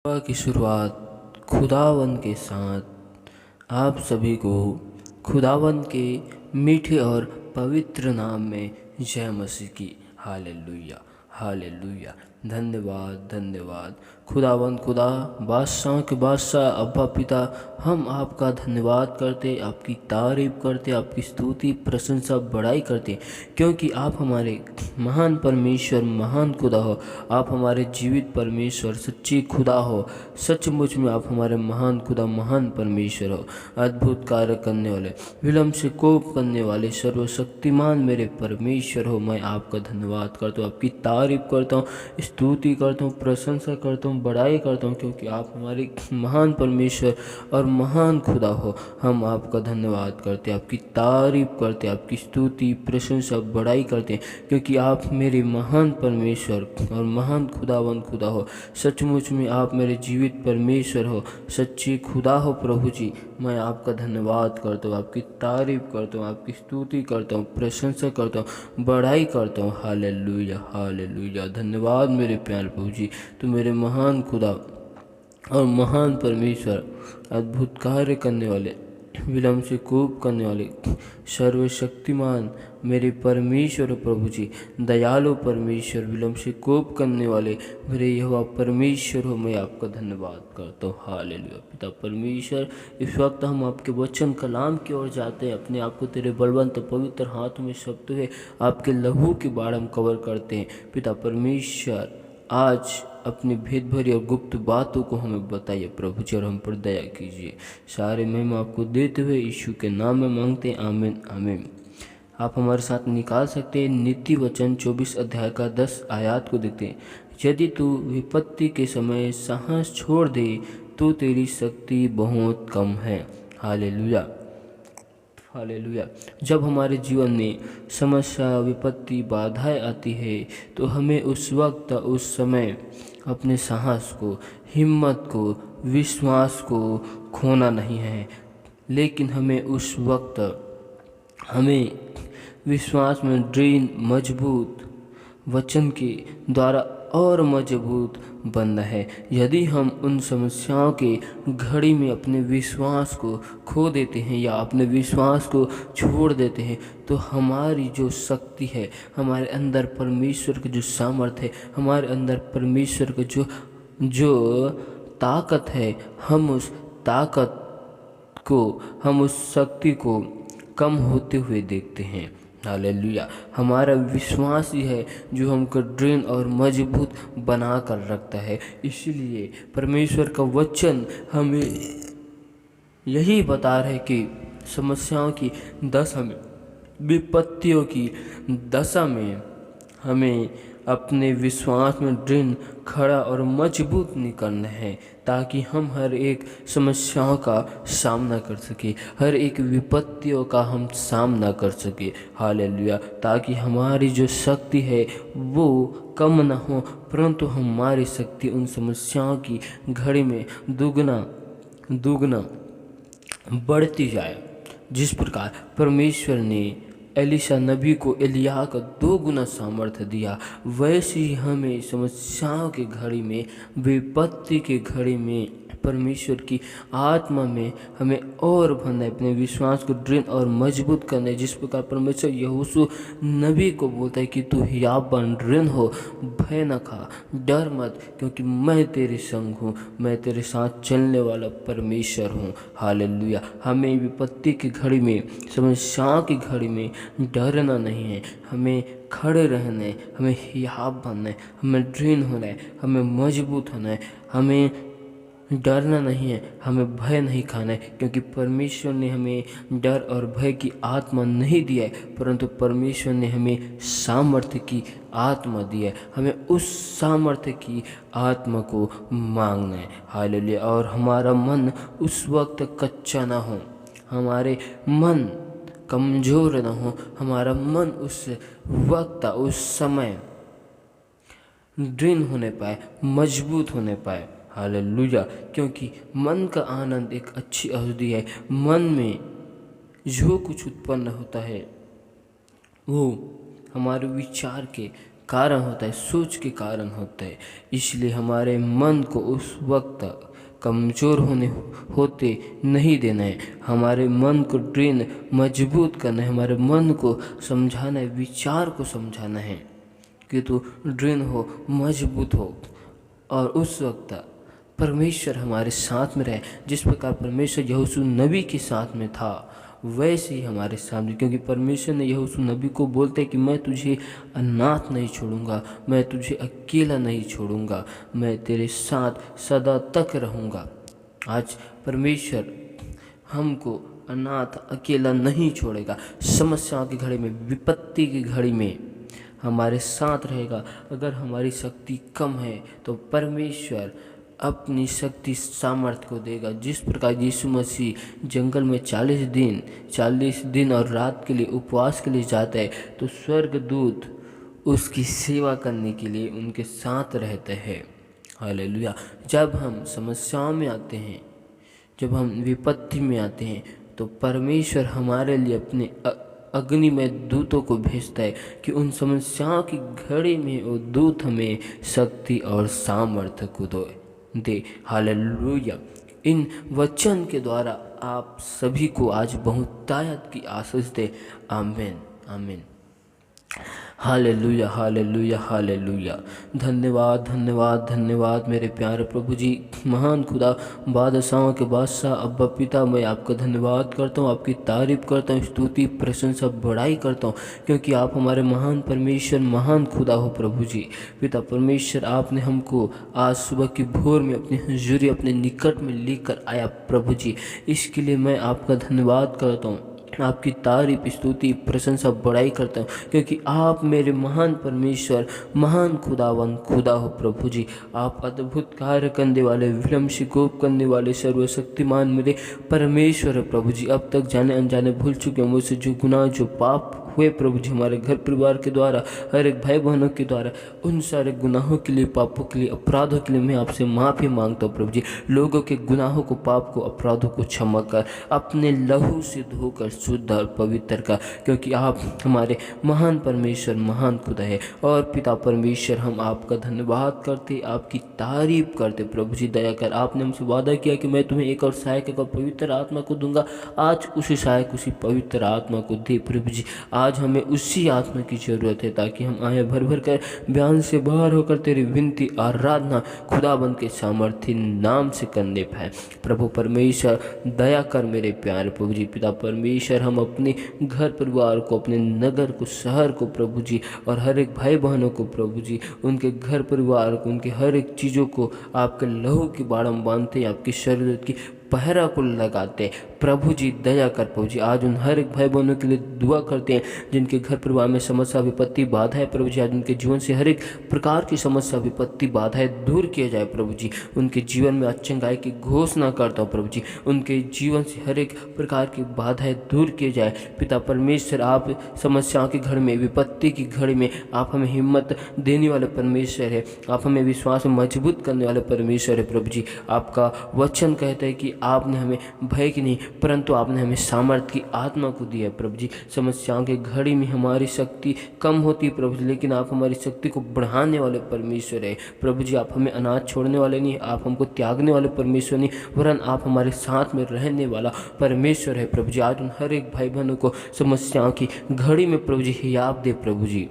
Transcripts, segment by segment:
सुबह की शुरुआत खुदावंद के साथ आप सभी को खुदावंद के मीठे और पवित्र नाम में जय मसीह की। Hallelujah hallelujah. धन्यवाद धन्यवाद खुदावंद खुदा, बादशाह के बादशाह, अब्बा पिता, हम आपका धन्यवाद करते, आपकी तारीफ करते, आपकी स्तुति प्रशंसा बड़ाई करते, क्योंकि आप हमारे महान परमेश्वर, महान खुदा हो। आप हमारे जीवित परमेश्वर, सच्ची खुदा हो। सचमुच में आप हमारे महान खुदा, महान परमेश्वर हो। अद्भुत कार्य करने वाले, विलम्ब से कोप करने वाले, सर्वशक्तिमान मेरे परमेश्वर हो। मैं आपका धन्यवाद करता हूँ, आपकी तारीफ करता हूँ, स्तुति करता हूँ, प्रशंसा करता हूँ, बड़ाई करता हूँ, क्योंकि आप हमारे महान परमेश्वर और महान खुदा हो। हम आपका धन्यवाद करते, आपकी तारीफ करते, आपकी स्तुति प्रशंसा बड़ाई करते, क्योंकि आप मेरे महान परमेश्वर और महान खुदावंद खुदा हो। सचमुच में आप मेरे जीवित परमेश्वर हो, सच्ची खुदा हो। प्रभु जी, मैं आपका धन्यवाद करता हूँ, आपकी तारीफ करता हूँ, आपकी स्तुति करता हूँ, प्रशंसा करता हूँ, बड़ाई करता हूँ। Hallelujah hallelujah. धन्यवाद मेरे प्यारे प्रभु जी, तो मेरे महान खुदा और महान परमेश्वर, अद्भुत कार्य करने वाले, विलम्ब से कोप करने वाले, सर्वशक्तिमान मेरे परमेश्वर प्रभु जी, दयालु परमेश्वर, विलम्ब से कोप करने वाले मेरे यहोवा परमेश्वर हो। मैं आपका धन्यवाद करता हूँ। हालेलुया। पिता परमेश्वर, इस वक्त हम आपके वचन कलाम की ओर जाते हैं। अपने आप को तेरे बलवंत पवित्र हाथों में सौंपते हुए आपके लहू के बाढ़ हम कवर करते हैं। पिता परमेश्वर, आज अपनी भेद भरी और गुप्त बातों को हमें बताइए प्रभु जी, और हम पर दया कीजिए। सारे महिमा आपको देते हुए यीशु के नाम में मांगते हैं, आमीन आमीन। आप हमारे साथ निकाल सकते हैं नीति वचन 24 अध्याय का 10 आयत को देखते हैं। यदि तू विपत्ति के समय साहस छोड़ दे तो तेरी शक्ति बहुत कम है। Hallelujah hallelujah. जब हमारे जीवन में समस्या, विपत्ति, बाधाएं आती है, तो हमें उस वक्त, उस समय अपने साहस को, हिम्मत को, विश्वास को खोना नहीं है, लेकिन हमें उस वक्त हमें विश्वास में दृढ़, मजबूत वचन के द्वारा और मजबूत बनना है। यदि हम उन समस्याओं के घड़ी में अपने विश्वास को खो देते हैं या अपने विश्वास को छोड़ देते हैं, तो हमारी जो शक्ति है, हमारे अंदर परमेश्वर की जो सामर्थ्य है, हमारे अंदर परमेश्वर की जो ताकत है, हम उस ताकत को, हम उस शक्ति को कम होते हुए देखते हैं। हालेलुया। हमारा विश्वास ही है जो हमको दृढ़ और मजबूत बना कर रखता है। इसीलिए परमेश्वर का वचन हमें यही बता रहा है कि समस्याओं की दशा में, विपत्तियों की दशा में हमें अपने विश्वास में दृढ़, खड़ा और मजबूत निकलना है, ताकि हम हर एक समस्याओं का सामना कर सके, हर एक विपत्तियों का हम सामना कर सके। हालेलुया। ताकि हमारी जो शक्ति है वो कम ना हो, परंतु हमारी शक्ति उन समस्याओं की घड़ी में दुगना दुगना बढ़ती जाए। जिस प्रकार परमेश्वर ने एलिशा नबी को एलिया का 2 गुना सामर्थ्य दिया, वैसे ही हमें समस्याओं के घड़ी में, विपत्ति के घड़ी में परमेश्वर की आत्मा में हमें और भरना है, अपने विश्वास को दृढ़ और मजबूत करना है। जिस प्रकार परमेश्वर यहोशू नबी को बोलता है कि तू हियाव बन, दृढ़ हो, भय न खा, डर मत, क्योंकि मैं तेरे संग हूँ, मैं तेरे साथ चलने वाला परमेश्वर हूँ। हालेलुया। हमें विपत्ति की घड़ी में, समस्याओं की घड़ी में डरना नहीं है, हमें खड़े रहना है, हमें हियाव बनना है, हमें दृढ़ होना है, हमें मजबूत होना है, हमें डरना नहीं है, हमें भय नहीं खाना है, क्योंकि परमेश्वर ने हमें डर और भय की आत्मा नहीं दिया है, परंतु परमेश्वर ने हमें सामर्थ्य की आत्मा दी है। हमें उस सामर्थ्य की आत्मा को मांगना है। हालेलुया। और हमारा मन उस वक्त कच्चा ना हो, हमारे मन कमज़ोर ना हो, हमारा मन उस वक्त, उस समय दृढ़ होने पाए, मजबूत होने पाए। हालेलुया। क्योंकि मन का आनंद एक अच्छी औषधि है। मन में जो कुछ उत्पन्न होता है वो हमारे विचार के कारण होता है, सोच के कारण होता है। इसलिए हमारे मन को उस वक्त कमज़ोर होते नहीं देना है। हमारे मन को ट्रेन मजबूत करना है, हमारे मन को समझाना है, विचार को समझाना है कि तू ड्रेन हो, मजबूत हो। और उस वक्त परमेश्वर हमारे साथ में रहे। जिस प्रकार परमेश्वर यहोशू नबी के साथ में था, वैसे ही हमारे सामने, क्योंकि परमेश्वर ने यहोशू नबी को बोलते हैं कि मैं तुझे अनाथ नहीं छोड़ूंगा, मैं तुझे अकेला नहीं छोड़ूंगा, मैं तेरे साथ सदा तक रहूंगा। आज परमेश्वर हमको अनाथ अकेला नहीं छोड़ेगा। समस्या की घड़ी में, विपत्ति की घड़ी में हमारे साथ रहेगा। अगर हमारी शक्ति कम है तो परमेश्वर अपनी शक्ति सामर्थ्य को देगा। जिस प्रकार यीशु मसीह जंगल में 40 दिन और रात के लिए उपवास के लिए जाता है, तो स्वर्गदूत उसकी सेवा करने के लिए उनके साथ रहते हैं। हालेलुया। जब हम समस्याओं में आते हैं, जब हम विपत्ति में आते हैं, तो परमेश्वर हमारे लिए अपने अग्नि में दूतों को भेजता है कि उन समस्याओं की घड़ी में वो दूत हमें शक्ति और सामर्थ्य को दे। हालेलुया। इन वचन के द्वारा आप सभी को आज बहुतायत की आशीष दे। आमीन आमीन। Hallelujah hallelujah hallelujah. धन्यवाद धन्यवाद धन्यवाद मेरे प्यारे प्रभु जी। महान खुदा, बादशाहों के बादशाह, अब्बा पिता, मैं आपका धन्यवाद करता हूँ, आपकी तारीफ करता हूँ, स्तुति प्रशंसा बड़ाई करता हूँ, क्योंकि आप हमारे महान परमेश्वर, महान खुदा हो प्रभु जी। पिता परमेश्वर, आपने हमको आज सुबह की भोर में अपनी हुजूरी, अपने निकट में लेकर आया प्रभु जी। इसके लिए मैं आपका धन्यवाद करता हूँ, आपकी तारीफ स्तुति प्रशंसा बड़ाई करता हूँ, क्योंकि आप मेरे महान परमेश्वर, महान खुदावन खुदा हो प्रभु जी। आप अद्भुत कार्य करने वाले, विलम्ब से कोप करने वाले, सर्वशक्तिमान मेरे परमेश्वर है प्रभु जी। अब तक जाने अनजाने भूल चुके हैं मुझसे जो गुनाह, जो पाप हुए प्रभु जी हमारे घर परिवार के द्वारा, हर एक भाई बहनों के द्वारा, उन सारे गुनाहों के लिए, पापों के लिए, अपराधों के लिए मैं आपसे माफ़ी मांगता हूँ प्रभु जी। लोगों के गुनाहों को, पाप को, अपराधों को क्षमा कर, अपने लहू से धोकर शुद्ध और पवित्र कर, क्योंकि आप हमारे महान परमेश्वर, महान खुदा है। और पिता परमेश्वर, हम आपका धन्यवाद करते, आपकी तारीफ करते प्रभु जी। दया कर, आपने हमसे वादा किया कि मैं तुम्हें एक और सहायक, एक और पवित्र आत्मा को दूंगा। आज उसी सहायक, उसी पवित्र आत्मा को दे प्रभु जी। आज हमें उसी आत्मा की जरूरत है, ताकि हम आए भर भर कर, बयान से बाहर होकर तेरी विनती आराधना खुदाबंद के सामर्थ्य नाम से करने पाए। प्रभु परमेश्वर, दया कर मेरे प्यारे प्रभु जी। पिता परमेश्वर, हम अपने घर परिवार को, अपने नगर को, शहर को प्रभु जी, और हर एक भाई बहनों को प्रभु जी, उनके घर परिवार को, उनके हर एक चीज़ों को आपके लहू की बाड़म बांधते हैं, आपके शरीर की पहरा को लगाते प्रभु जी। दया कर प्रभु जी। आज उन हर एक भाई बहनों के लिए दुआ करते हैं जिनके घर परिवार में समस्या, विपत्ति, बाधा है प्रभु जी। आज उनके जीवन से हर एक प्रकार की समस्या, विपत्ति, बाधाएं दूर किया जाए प्रभु जी। उनके जीवन में अच्छाई की घोषणा करता हूँ प्रभु जी। उनके जीवन से हर एक प्रकार की बाधाएं दूर किए जाए। पिता परमेश्वर, आप समस्याओं की घड़ी में, विपत्ति की घड़ी में आप हमें हिम्मत देने वाले परमेश्वर है। आप हमें विश्वास में मजबूत करने वाले परमेश्वर है प्रभु जी। आपका वचन कहता है कि आपने हमें भय की नहीं, परंतु आपने हमें सामर्थ्य की आत्मा को दिया है प्रभु जी। समस्याओं की घड़ी में हमारी शक्ति कम होती है प्रभु जी, लेकिन आप हमारी शक्ति को बढ़ाने वाले परमेश्वर है प्रभु जी। आप हमें अनाथ छोड़ने वाले नहीं, आप हमको त्यागने वाले परमेश्वर नहीं, वरन आप हमारे साथ में रहने वाला परमेश्वर है प्रभु जी। आज उन हर एक भाई बहनों को समस्याओं की घड़ी में प्रभु जी हियाब दे प्रभु जी।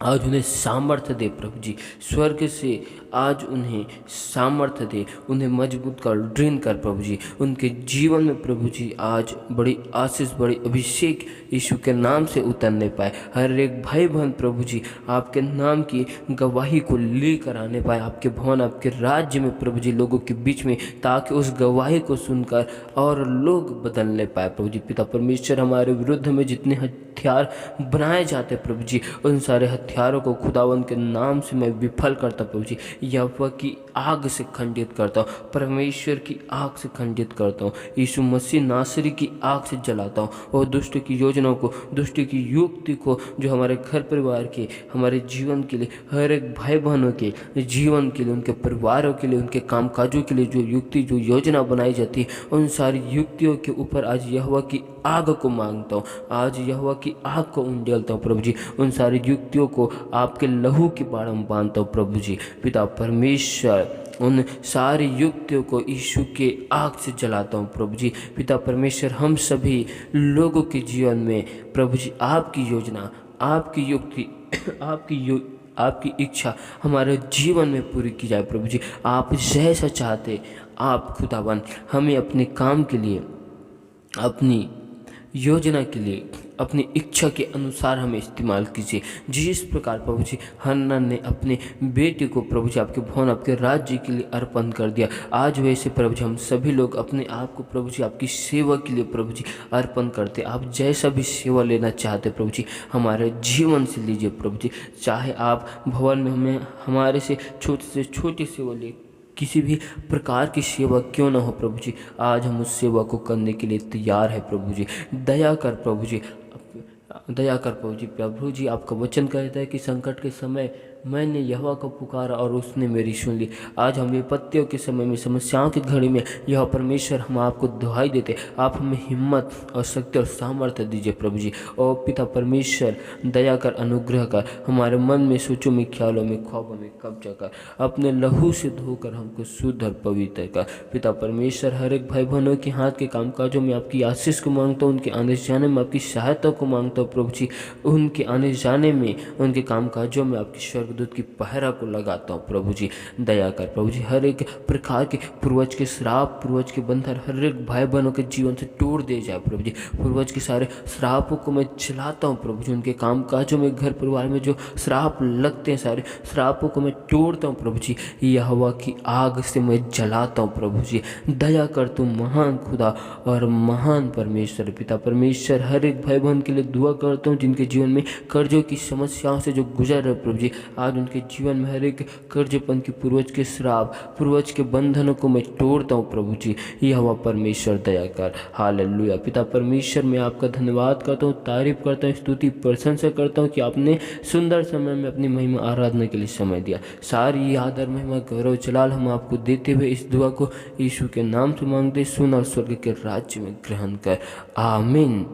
आज उन्हें सामर्थ्य दे प्रभु जी। स्वर्ग से आज उन्हें सामर्थ्य दे, उन्हें मजबूत कर, ड्रीन कर प्रभु जी। उनके जीवन में प्रभु जी आज बड़ी आशीष, बड़ी अभिषेक यीशु के नाम से उतरने पाए। हर एक भाई बहन प्रभु जी आपके नाम की गवाही को लेकर आने पाए आपके भवन, आपके राज्य में प्रभु जी, लोगों के बीच में, ताकि उस गवाही को सुनकर और लोग बदलने पाए प्रभु जी। पिता परमेश्वर, हमारे विरुद्ध में जितने हथियार बनाए जाते प्रभु जी, उन सारे हथियारों को खुदावंद के नाम से मैं विफल करता प्रभु जी। यहोवा की आग से खंडित करता हूँ, परमेश्वर की आग से खंडित करता हूँ, यीशु मसीह नासरी की आग से जलाता हूँ। और दुष्ट की योजनाओं को, दुष्ट की युक्ति को, जो हमारे घर परिवार के, हमारे जीवन के लिए, हर एक भाई बहनों के जीवन के लिए, उनके परिवारों के लिए, उनके कामकाजों के लिए जो युक्ति, जो योजना बनाई जाती है, उन सारी युक्तियों के ऊपर आज यहोवा की आग को मांगता हूँ। आज यहोवा की आग को उंडेलता हूँ प्रभु जी। उन सारी युक्तियों को आपके लहू के बाढ़ में बांधता हूँ प्रभु जी। पिता परमेश्वर, उन सारी युक्तियों को यीशु के आग से जलाता हूँ प्रभु जी। पिता परमेश्वर, हम सभी लोगों के जीवन में प्रभु जी आपकी योजना, आपकी युक्ति, आपकी इच्छा हमारे जीवन में पूरी की जाए प्रभु जी। आप जैसा चाहते आप खुदावन हमें अपने काम के लिए, अपनी योजना के लिए, अपनी इच्छा के अनुसार हमें इस्तेमाल कीजिए। जिस प्रकार प्रभु जी हन्ना ने अपने बेटे को प्रभु जी आपके भवन, आपके राज्य के लिए अर्पण कर दिया, आज वैसे प्रभु जी हम सभी लोग अपने आप को प्रभु जी आपकी सेवा के लिए प्रभु जी अर्पण करते। आप जैसा भी सेवा लेना चाहते प्रभु जी हमारे जीवन से लीजिए प्रभु जी। चाहे आप भवन में हमें हमारे से छोटी सेवा ले, किसी भी प्रकार की सेवा क्यों ना हो प्रभु जी, आज हम उस सेवा को करने के लिए तैयार है प्रभु जी। दया कर प्रभु जी, दया कर प्रभु जी। प्रभु जी आपका वचन कहता है कि संकट के समय मैंने यहोवा को पुकारा और उसने मेरी सुन ली। आज हम विपत्तियों के समय में, समस्याओं की घड़ी में यह परमेश्वर हम आपको दुहाई देते, आप हमें हिम्मत और शक्ति और सामर्थ्य दीजिए प्रभु जी। और पिता परमेश्वर दया कर, अनुग्रह कर, हमारे मन में, सोचों में, ख्यालों में, ख्वाबों में कब्जा कर, अपने लहू से धोकर हमको शुद्ध और पवित्र कर। पिता परमेश्वर हर एक भाई बहनों के हाथ के कामकाजों में आपकी आशीष को मांगता हूँ, उनके आने जाने में आपकी सहायता को मांगता हूँ प्रभु जी। उनके आने जाने में, उनके कामकाजों में आपकी स्वर्गदूत की पहरा को लगाता हूँ प्रभु जी। दया कर प्रभु जी, हर एक प्रकार के पूर्वज के श्राप, पूर्वज के बंधन हर एक भाई बहनों के जीवन से तोड़ दे जाए प्रभु जी। पूर्वज के सारे श्रापों को मैं चलाता हूँ प्रभु जी। उनके कामकाजों में, घर परिवार में जो श्राप लगते हैं, सारे श्रापों को मैं तोड़ता हूँ प्रभु जी। यहोवा की आग से मैं जलाता हूँ प्रभु जी। दया कर, तू महान खुदा और महान परमेश्वर। पिता परमेश्वर हर एक भाई बहन के लिए दुआ करता हूँ जिनके जीवन में कर्जों की समस्याओं से जो गुजर रहे प्रभु जी। आज उनके जीवन में हर एक कर्जपन की, पूर्वज के श्राप, पूर्वज के बंधनों को मैं तोड़ता हूँ प्रभु जी। यहोवा परमेश्वर दया कर। हालेलुया। पिता परमेश्वर मैं आपका धन्यवाद करता हूँ, तारीफ करता हूँ, स्तुति प्रशंसा करता हूँ कि आपने सुंदर समय में अपनी महिमा आराधना के लिए समय दिया। सारी आदर, महिमा, गौरव, जलाल हम आपको देते हुए इस दुआ को यीशु के नाम से मांगते, सुन और स्वर्ग के राज्य में ग्रहण कर। आमीन।